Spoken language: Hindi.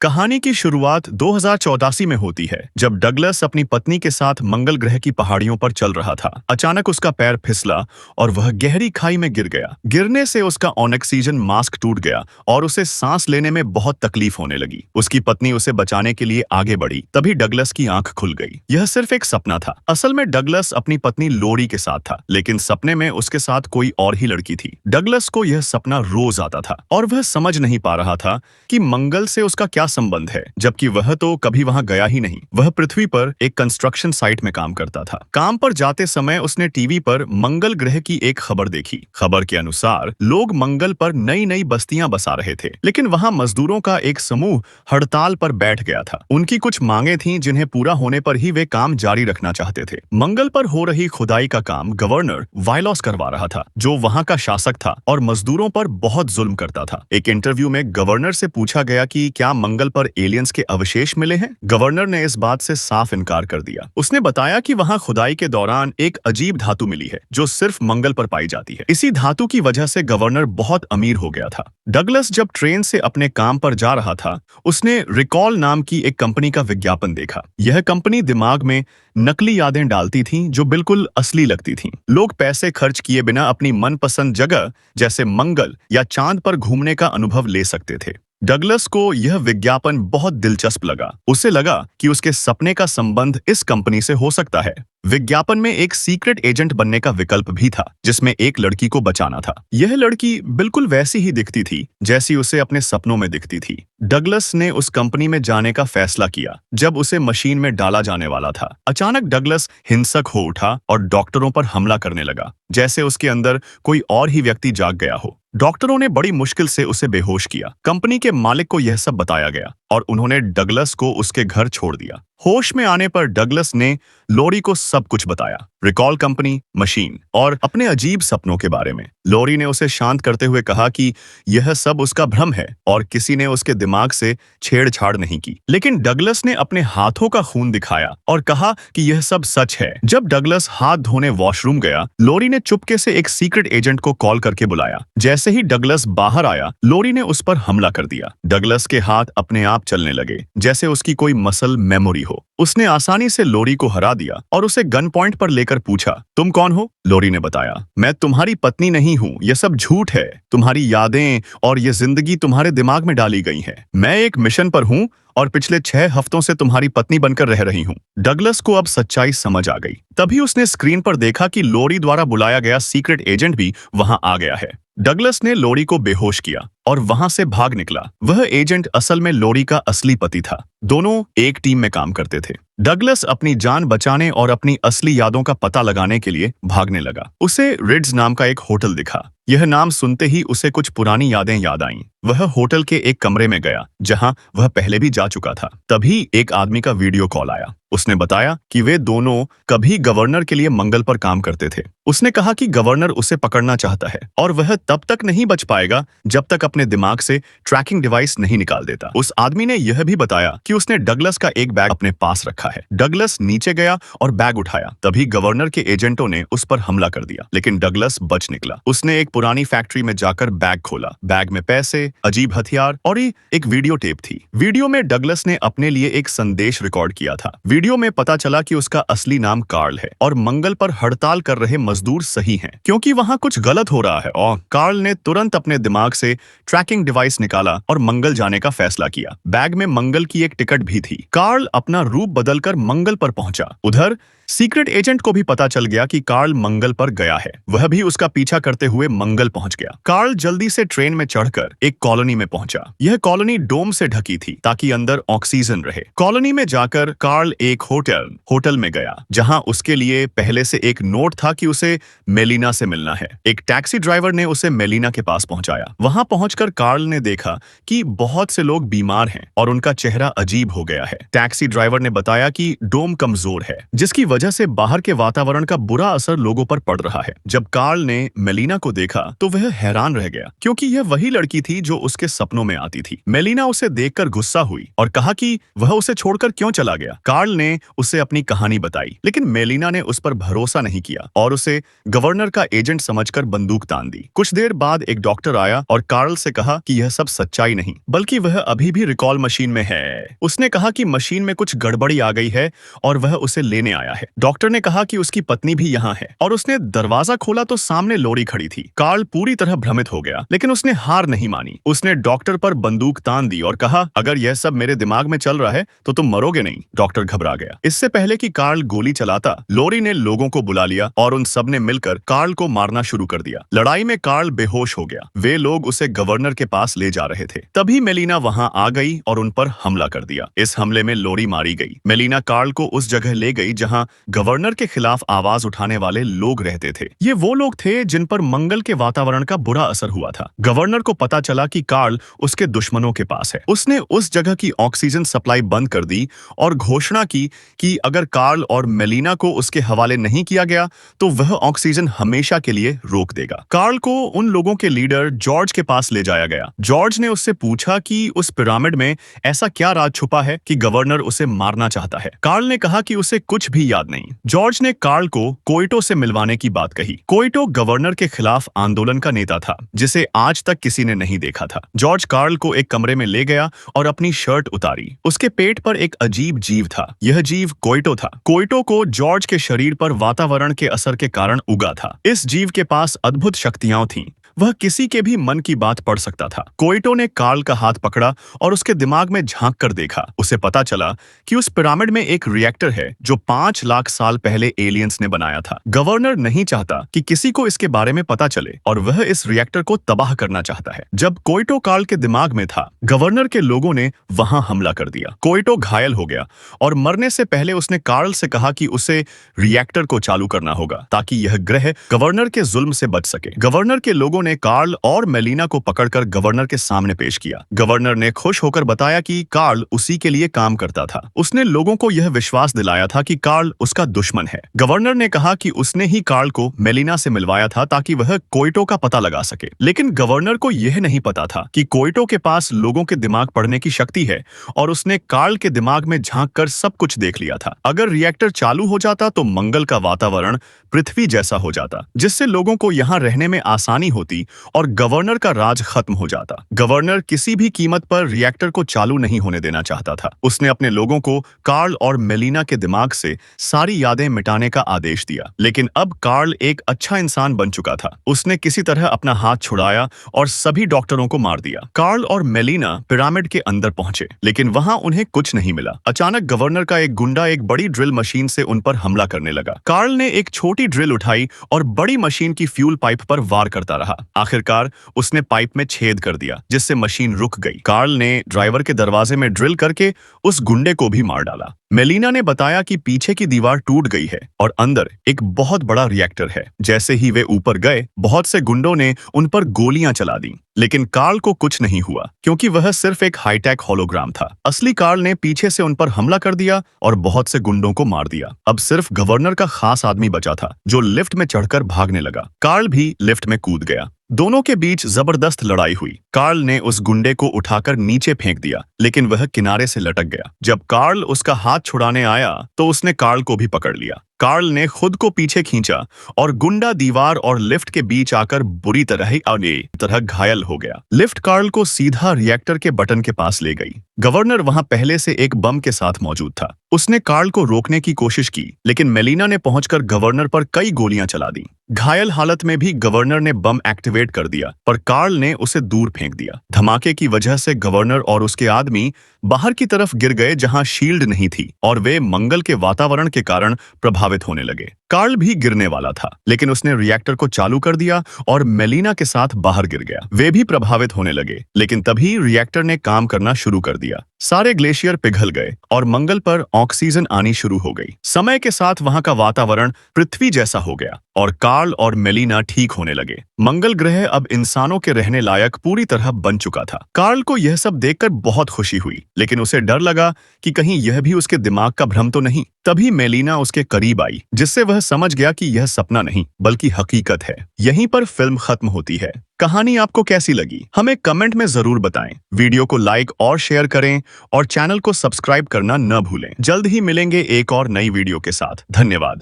कहानी की शुरुआत 2084 में होती है, जब डगलस अपनी पत्नी के साथ मंगल ग्रह की पहाड़ियों पर चल रहा था। अचानक उसका पैर फिसला और वह गहरी खाई में गिर गया। गिरने से उसका ऑक्सीजन मास्क टूट गया और उसे सांस लेने में बहुत तकलीफ होने लगी। उसकी पत्नी उसे बचाने के लिए आगे बढ़ी, तभी डगलस की आंख खुल गई। यह सिर्फ एक सपना था। असल में डगलस अपनी पत्नी लोरी के साथ था, लेकिन सपने में उसके साथ कोई और ही लड़की थी। डगलस को यह सपना रोज आता था और वह समझ नहीं पा रहा था कि मंगल से उसका क्या संबंध है, जबकि वह तो कभी वहां गया ही नहीं। वह पृथ्वी पर एक कंस्ट्रक्शन साइट में काम करता था। काम पर जाते समय उसने टीवी पर मंगल ग्रह की एक खबर देखी। खबर के अनुसार लोग मंगल पर नई नई बस्तियां बसा रहे थे, लेकिन वहां मजदूरों का एक समूह हड़ताल पर बैठ गया था। उनकी कुछ मांगे थीं जिन्हें पूरा होने पर ही वे काम जारी रखना चाहते थे। मंगल पर हो रही खुदाई का काम गवर्नर वाइलॉस करवा रहा था, जो वहां का शासक था और मजदूरों पर बहुत जुल्म करता था। एक इंटरव्यू में गवर्नर से पूछा गया कि क्या मंगल पर एलियंस के अवशेष मिले हैं। गवर्नर ने इस बात से साफ इनकार कर दिया। उसने बताया कि वहां खुदाई के दौरान एक अजीब धातु मिली है, जो सिर्फ मंगल पर पाई जाती है। इसी धातु की वजह से गवर्नर बहुत अमीर हो गया था। डगलस जब ट्रेन से अपने काम पर जा रहा था, उसने रिकॉल नाम की एक कंपनी का विज्ञापन देखा। यह कंपनी दिमाग में नकली यादें डालती थी जो बिल्कुल असली लगती थीं। लोग पैसे खर्च किए बिना अपनी मनपसंद जगह जैसे मंगल या चांद पर घूमने का अनुभव ले सकते थे। डगलस को यह विज्ञापन बहुत दिलचस्प लगा। उसे लगा कि उसके सपने का संबंध इस कंपनी से हो सकता है। विज्ञापन में एक सीक्रेट एजेंट बनने का विकल्प भी था, जिसमें एक लड़की को बचाना था। यह लड़की बिल्कुल वैसी ही दिखती थी जैसी उसे अपने सपनों में दिखती थी। डगलस ने उस कंपनी में जाने का फैसला किया। जब उसे मशीन में डाला जाने वाला था, अचानक डगलस हिंसक हो उठा और डॉक्टरों पर हमला करने लगा, जैसे उसके अंदर कोई और ही व्यक्ति जाग गया हो। डॉक्टरों ने बड़ी मुश्किल से उसे बेहोश किया। कंपनी के मालिक को यह सब बताया गया और उन्होंने डगलस को उसके घर छोड़ दिया। होश में आने पर डगलस ने लोरी को सब कुछ बताया, रिकॉल कंपनी, मशीन और अपने अजीब सपनों के बारे में। लोरी ने उसे शांत करते हुए कहा कि यह सब उसका भ्रम है और किसी ने उसके दिमाग से छेड़छाड़ नहीं की। लेकिन डगलस ने अपने हाथों का खून दिखाया और कहा कि यह सब सच है। जब डगलस हाथ धोने वॉशरूम गया, लोरी ने चुपके से एक सीक्रेट एजेंट को कॉल करके बुलाया। जैसे ही डगलस बाहर आया, लोरी ने उस पर हमला कर दिया। डगलस के हाथ अपने आप चलने लगे, जैसे उसकी कोई मसल मेमोरी हो। उसने आसानी से लोरी को हरा दिया और उसे गन पॉइंट पर लेकर पूछा, तुम कौन हो? लोरी ने बताया, मैं तुम्हारी पत्नी नहीं हूँ, यह सब झूठ है। तुम्हारी यादें और ये जिंदगी तुम्हारे दिमाग में डाली गई है। मैं एक मिशन पर हूँ और पिछले 6 हफ्तों से तुम्हारी पत्नी बनकर रह रही हूँ। डगलस को अब सच्चाई समझ आ गई। तभी उसने स्क्रीन पर देखा कि लोरी द्वारा बुलाया गया सीक्रेट एजेंट भी वहां आ गया है। डगलस ने लोरी को बेहोश किया और वहां से भाग निकला। वह एजेंट असल में लोरी का असली पति था। दोनों एक टीम में काम करते थे। डगलस अपनी जान बचाने और अपनी असली यादों का पता लगाने के लिए भागने लगा। उसे रिड्स नाम का एक होटल दिखा। यह नाम सुनते ही उसे कुछ पुरानी यादें याद आईं। वह होटल के एक कमरे में गया जहां वह पहले भी जा चुका था। तभी एक आदमी का वीडियो कॉल आया। उसने बताया कि वे दोनों कभी गवर्नर के लिए मंगल पर काम करते थे। उसने कहा कि गवर्नर उसे पकड़ना चाहता है और वह तब तक नहीं बच पाएगा जब तक अपने दिमाग से ट्रैकिंग डिवाइस नहीं निकाल देता। उस आदमी ने यह भी बताया कि उसने डगलस का एक बैग अपने पास रखा है। डगलस नीचे गया और बैग उठाया। तभी गवर्नर के एजेंटों ने उस पर हमला कर दिया, लेकिन डगलस बच निकला। उसने एक पुरानी फैक्ट्री में जाकर बैग खोला। बैग में पैसे, अजीब हथियार और एक वीडियो टेप थी। वीडियो में डगलस ने अपने लिए एक संदेश रिकॉर्ड किया था। वीडियो में पता चला कि उसका असली नाम कार्ल है और मंगल पर हड़ताल कर रहे मजदूर सही हैं, क्योंकि वहां कुछ गलत हो रहा है। और कार्ल ने तुरंत अपने दिमाग से ट्रैकिंग डिवाइस निकाला और मंगल जाने का फैसला किया। बैग में मंगल की एक टिकट भी थी। कार्ल अपना रूप बदलकर मंगल पर पहुंचा। उधर सीक्रेट एजेंट को भी पता चल गया कि कार्ल मंगल पर गया है। वह भी उसका पीछा करते हुए मंगल पहुंच गया। कार्ल जल्दी से ट्रेन में चढ़कर एक कॉलोनी में पहुंचा। यह कॉलोनी डोम से ढकी थी ताकि अंदर ऑक्सीजन रहे। कॉलोनी में जाकर कार्ल एक होटल में गया, जहां उसके लिए पहले से एक नोट था कि उसे मेलिना से मिलना है। एक टैक्सी ड्राइवर ने उसे मेलिना के पास पहुंचाया। वहां पहुंचकर कार्ल ने देखा कि बहुत से लोग बीमार हैं और उनका चेहरा अजीब हो गया है। टैक्सी ड्राइवर ने बताया कि डोम कमजोर है, जिसकी वजह वजह से बाहर के वातावरण का बुरा असर लोगों पर पड़ रहा है। जब कार्ल ने मेलिना को देखा तो वह हैरान रह गया, क्योंकि यह वही लड़की थी जो उसके सपनों में आती थी। मेलिना उसे देखकर गुस्सा हुई और कहा कि वह उसे छोड़कर क्यों चला गया। कार्ल ने उसे अपनी कहानी बताई, लेकिन मेलिना ने उस पर भरोसा नहीं किया और उसे गवर्नर का एजेंट समझकर बंदूक तान दी। कुछ देर बाद एक डॉक्टर आया और कार्ल से कहा कि यह सब सच्चाई नहीं, बल्कि वह अभी भी रिकॉल मशीन में है। उसने कहा कि मशीन में कुछ गड़बड़ी आ गई है और वह उसे लेने आया है। डॉक्टर ने कहा कि उसकी पत्नी भी यहाँ है और उसने दरवाजा खोला तो सामने लोरी खड़ी थी। कार्ल पूरी तरह भ्रमित हो गया, लेकिन उसने हार नहीं मानी। उसने डॉक्टर पर बंदूक तान दी और कहा, अगर यह सब मेरे दिमाग में चल रहा है तो तुम मरोगे नहीं। डॉक्टर घबरा गया। इससे पहले कि कार्ल गोली चलाता, लोरी ने लोगों को बुला लिया और उन सब ने मिलकर कार्ल को मारना शुरू कर दिया। लड़ाई में कार्ल बेहोश हो गया। वे लोग उसे गवर्नर के पास ले जा रहे थे। तभी मेलिना वहां आ गई और उन पर हमला कर दिया। इस हमले में लोरी मारी गई। मेलिना कार्ल को उस जगह ले गई जहां गवर्नर के खिलाफ आवाज उठाने वाले लोग रहते थे। ये वो लोग थे जिन पर मंगल के वातावरण का बुरा असर हुआ था। गवर्नर को पता चला कि कार्ल उसके दुश्मनों के पास है। उसने उस जगह की ऑक्सीजन सप्लाई बंद कर दी और घोषणा की कि अगर कार्ल और मेलिना को उसके हवाले नहीं किया गया तो वह ऑक्सीजन हमेशा के लिए रोक देगा। कार्ल को उन लोगों के लीडर जॉर्ज के पास ले जाया गया। जॉर्ज ने उससे पूछा कि उस पिरामिड में ऐसा क्या राज छुपा है कि गवर्नर उसे मारना चाहता है। कार्ल ने कहा कि उसे कुछ भी याद नहीं। जॉर्ज ने कार्ल को कोइटो से मिलवाने की बात कही। कोइटो गवर्नर के खिलाफ आंदोलन का नेता था, जिसे आज तक किसी ने नहीं देखा था। जॉर्ज कार्ल को एक कमरे में ले गया और अपनी शर्ट उतारी। उसके पेट पर एक अजीब जीव था। यह जीव कोइटो था। कोइटो को जॉर्ज के शरीर पर वातावरण के असर के कारण उगा था। इस जीव के पास अद्भुत शक्तियां थीं। वह किसी के भी मन की बात पढ़ सकता था। कोइटो ने कार्ल का हाथ पकड़ा और उसके दिमाग में झांक कर देखा। उसे पता चला कि उस पिरामिड में एक रिएक्टर है जो 5 लाख साल पहले एलियंस ने बनाया था। गवर्नर नहीं चाहता कि किसी को इसके बारे में पता चले और वह इस रिएक्टर को तबाह करना चाहता है। जब कोइटो कार्ल के दिमाग में था, गवर्नर के लोगों ने वहां हमला कर दिया। कोइटो घायल हो गया और मरने से पहले उसने कार्ल से कहा कि उसे रिएक्टर को चालू करना होगा ताकि यह ग्रह गवर्नर के जुल्म से बच सके। गवर्नर के लोगों ने कार्ल और मेलिना को पकड़कर गवर्नर के सामने पेश किया। गवर्नर ने खुश होकर बताया कि कार्ल उसी के लिए काम करता था। उसने लोगों को यह विश्वास दिलाया था कि कार्ल उसका दुश्मन है। गवर्नर ने कहा कि उसने ही कार्ल को मेलिना से मिलवाया था ताकि वह कोइटो का पता लगा सके। लेकिन गवर्नर को यह नहीं पता था कि कोइटो के पास लोगों के दिमाग पढ़ने की शक्ति है और उसने कार्ल के दिमाग में झांक कर सब कुछ देख लिया था। अगर रिएक्टर चालू हो जाता तो मंगल का वातावरण पृथ्वी जैसा हो जाता, जिससे लोगों को यहाँ रहने में आसानी होती और गवर्नर का राज खत्म हो जाता। गवर्नर किसी भी कीमत पर रिएक्टर को चालू नहीं होने देना चाहता था। उसने अपने लोगों को कार्ल और मेलिना के दिमाग से सारी यादें मिटाने का आदेश दिया। लेकिन अब कार्ल एक अच्छा इंसान बन चुका था। उसने किसी तरह अपना हाथ छुड़ाया और सभी डॉक्टरों को मार दिया। कार्ल और मेलिना पिरामिड के अंदर पहुंचे, लेकिन वहां उन्हें कुछ नहीं मिला। अचानक गवर्नर का एक गुंडा एक बड़ी ड्रिल मशीन से उन पर हमला करने लगा। कार्ल ने एक छोटी ड्रिल उठाई और बड़ी मशीन की फ्यूल पाइप पर वार करता रहा। आखिरकार उसने पाइप में छेद कर दिया, जिससे मशीन रुक गई। कार्ल ने ड्राइवर के दरवाजे में ड्रिल करके उस गुंडे को भी मार डाला। मेलिना ने बताया कि पीछे की दीवार टूट गई है और अंदर एक बहुत बड़ा रिएक्टर है। जैसे ही वे ऊपर गए, बहुत से गुंडों ने उन पर गोलियां चला दी, लेकिन कार्ल को कुछ नहीं हुआ क्योंकि वह सिर्फ एक हाईटेक होलोग्राम था। असली कार्ल ने पीछे से उन पर हमला कर दिया और बहुत से गुंडों को मार दिया। अब सिर्फ गवर्नर का खास आदमी बचा था जो लिफ्ट में चढ़कर भागने लगा। कार्ल भी लिफ्ट में कूद गया। दोनों के बीच जबरदस्त लड़ाई हुई। कार्ल ने उस गुंडे को उठाकर नीचे फेंक दिया, लेकिन वह किनारे से लटक गया। जब कार्ल उसका हाथ छुड़ाने आया तो उसने कार्ल को भी पकड़ लिया। कार्ल ने खुद को पीछे खींचा और गुंडा दीवार और लिफ्ट के बीच आकर बुरी तरह घायल हो गया। लिफ्ट कार्ल को सीधा रिएक्टर के बटन के पास ले गई। गवर्नर वहां पहले से एक बम के साथ मौजूद था। उसने कार्ल को रोकने की कोशिश की, लेकिन मेलिना ने पहुंचकर गवर्नर पर कई गोलियां चला दी। घायल हालत में भी गवर्नर ने बम एक्टिवेट कर दिया, पर कार्ल ने उसे दूर फेंक दिया। धमाके की वजह से गवर्नर और उसके आदमी बाहर की तरफ गिर गए जहां शील्ड नहीं थी और वे मंगल के वातावरण के कारण प्रभावित होने लगे। कार्ल भी गिरने वाला था, लेकिन उसने रिएक्टर को चालू कर दिया और मेलिना के साथ बाहर गिर गया। वे भी प्रभावित होने लगे, लेकिन तभी रिएक्टर ने काम करना शुरू कर दिया। सारे ग्लेशियर पिघल गए और मंगल पर ऑक्सीजन आनी शुरू हो गई। समय के साथ वहां का वातावरण पृथ्वी जैसा हो गया और कार्ल और मेलिना ठीक होने लगे। मंगल ग्रह अब इंसानों के रहने लायक पूरी तरह बन चुका था। कार्ल को यह सब देखकर बहुत खुशी हुई, लेकिन उसे डर लगा कि कहीं यह भी उसके दिमाग का भ्रम तो नहीं। तभी मेलिना उसके करीब आई, जिससे वह समझ गया कि यह सपना नहीं बल्कि हकीकत है। यहीं पर फिल्म खत्म होती है। कहानी आपको कैसी लगी हमें कमेंट में जरूर बताएं। वीडियो को लाइक और शेयर करें और चैनल को सब्सक्राइब करना न भूलें। जल्द ही मिलेंगे एक और नई वीडियो के साथ। धन्यवाद।